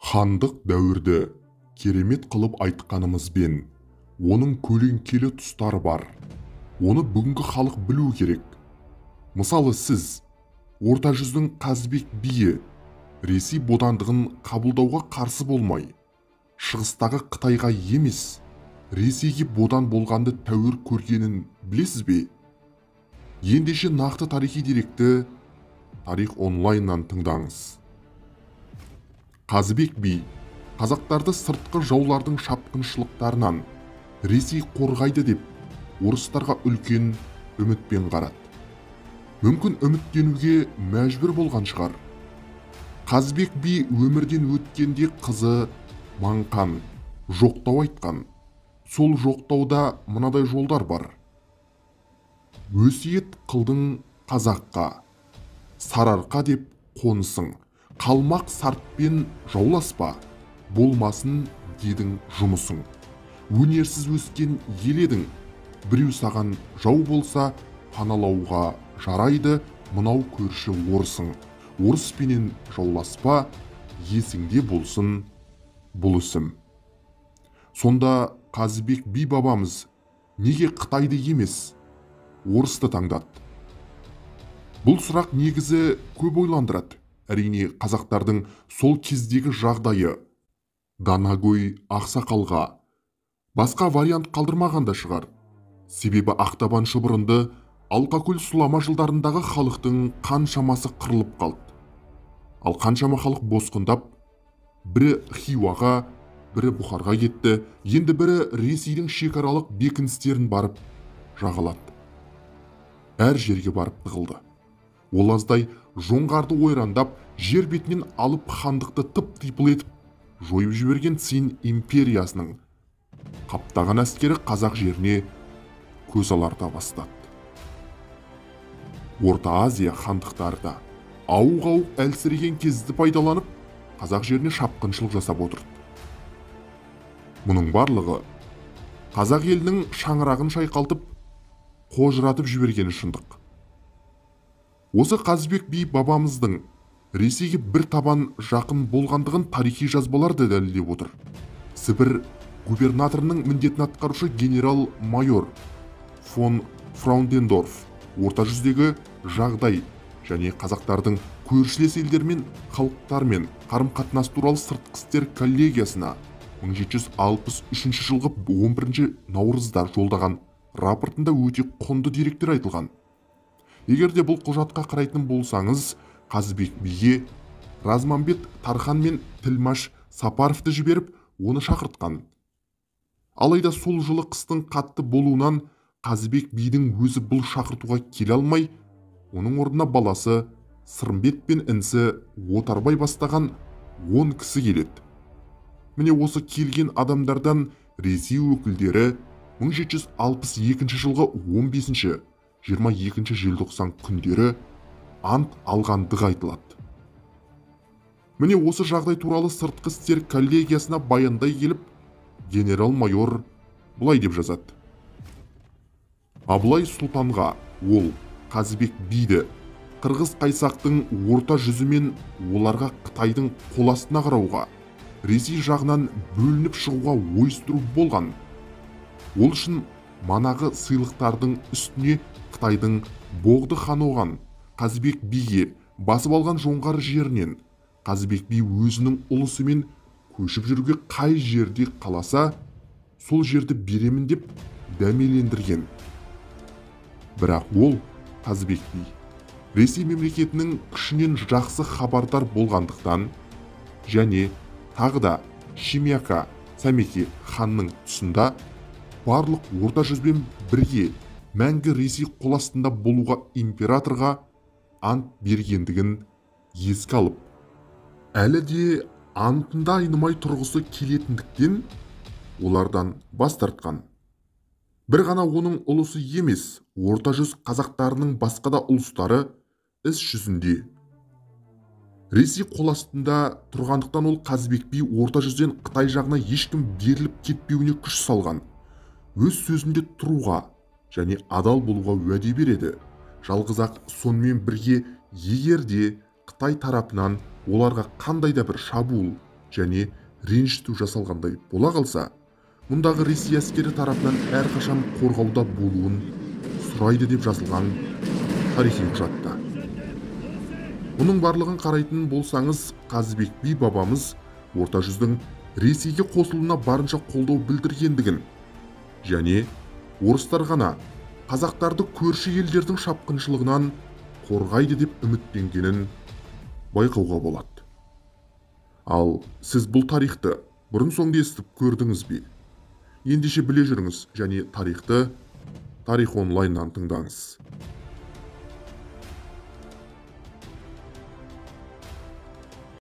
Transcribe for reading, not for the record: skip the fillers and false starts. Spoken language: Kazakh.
Хандық дәуірді керемет қылып айтқанымызбен, оның көлеңкелі тұстары бар. Оны бүгінгі халық білу керек. Мысалы сіз, орта жүздің Қазыбек биі, Ресей бодандығын қабылдауға қарсы болмай, шығыстағы Қытайға емес, Ресейге бодан болғанды тәуір көргенін білесіз бе? Ендеше нақты тарихи деректі тарих онлайннан тыңдаңыз. Қазыбек би қазақтарды сыртқы жаулардың шапқыншылықтарынан Ресей қорғайды деп орыстарға үлкен үмітпен қарады. Мүмкін үміттенуге мәжбүр болған шығар. Қазыбек би өмірден өткенде қызы Маңқан жоқтау айтқан. Сол жоқтауда мынадай жолдар бар. Өсиет қылдың қазаққа, сарыарқа деп қонысың, қалмақ сартпен жауласпа, болмасын дедің жұмысың. Өнерсіз өскен ел едің, біреу саған жау болса паналауға жарайды, мынау көрші орысың. Орыспенен жауласпа, есіңде болсын бұл ісім. Сонда Қазыбек би бабамыз неге Қытайды емес, орысты таңдады? Бұл сұрақ негізі көп ойландырады. Әрине, қазақтардың сол кездегі жағдайы Данагөй ақсақалға басқа вариант қалдырмаған да шығар. Себебі Ақтабан шұбырынды Алқакөл сұлама жылдарындағы халықтың қаншамасы қырылып қалды. Ал қаншама халық босқындап, бірі Хиуаға, бірі Бұхарға кетті, енді бірі Ресейдің шекаралық бекіністерін барып жағалады. Әр жерге барып тығылды. Олаздай жоңғарды ойрандап, жер бетінен алып хандықты тып-типыл етіп жойып жіберген Цин империясының қаптаған әскері қазақ жеріне көз аларта бастады. Орта Азия хандықтары да ауық-ауық әлсіреген кезді пайдаланып, қазақ жеріне шапқыншылық жасап отырды. Мұның барлығы қазақ елінің шаңырағын шайқалтып, қожыратып жібергені шындық. Осы Қазыбек би бабамыздың Ресейге бір табан жақын болғандығын тарихи жазбалар да дәлелдеп отыр. Сібір губернаторының міндетін атқарушы генерал-майор фон Фраундендорф орта жүздегі жағдай және қазақтардың көршілес елдермен халықтармен қарым-қатынас туралы сыртқы істер коллегиясына 1763 жылғы 11 наурызда жолдаған рапортында өте құнды деректер айтылған. Егер де бұл құжатқа қарайтын болсаңыз, Қазыбек биге Разманбет Тархан мен Тілмаш Сапаровты жіберіп, оны шақыртқан. Алайда сол жылы қыстың қатты болуынан Қазыбек бидің өзі бұл шақыртуға келе алмай, оның орнына баласы Сырымбет пен інісі Отарбай бастаған 10 кісі келеді. Міне осы келген адамдардан Ресей өкілдері 1762 жылғы 15-22 желтоқсан күндері ант алғандығы айтылады. Міне осы жағдай туралы сыртқы істер коллегиясына баяндай келіп, генерал-майор бұлай деп жазады. Абылай Сұлтанға ол Қазыбек биді қырғыз қайсақтың орта жүзімен оларға Қытайдың қол астына қарауға, Ресей жағынан бөлініп шығуға ойыстыру болған. Ол үшін манағы сыйлықтардың үстіне Қытайдың Боғды хан оған Қазыбек биге басып алған жоңғар жерінен Қазыбек би өзінің ұлысымен көшіп жүруге қай жерде қаласа, сол жерді беремін деп дәмелендірген. Бірақ ол Қазыбек би Ресей мемлекетінің күшінен жақсы хабардар болғандықтан және тағы да Шемяка Сәмеке ханның тұсында барлық орта жүзбен бірге мәңгі Ресей қол астында болуға императорға ант бергендігін еске алып, әлі де антында айнымай тұрғысы келетіндіктен олардан бас тартқан. Бір ғана оның ұлысы емес, орта жүз қазақтарының басқа да ұлыстары іс жүзінде. Ресей қол астында тұрғандықтан ол Қазыбек би орта жүзден Қытай жағына ешкім беріліп кетпеуіне күш салған. Өз сөзінде тұруға және адал болуға уәде береді. Жалғыз ақ сонымен бірге егер де Қытай тарапынан оларға қандай да бір шабуыл және ренжіту жасалғандай бола қалса, мұндағы Ресей әскері тарапынан әрқашан қорғауда болуын сұрайды деп жазылған тарихи құжатта. Мұның барлығын қарайтын болсаңыз, Қазыбек би бабамыз орта жүздің Ресейге қосылуына барынша қолдау білдіргендігін және орыстар ғана қазақтарды көрші елдердің шапқыншылығынан қорғайды деп үміттенгенін байқауға болады. Ал сіз бұл тарихты бұрын соңды естіп көрдіңіз бе? Ендеше біле жүріңіз және тарихты Тарих онлайннан тыңдаңыз.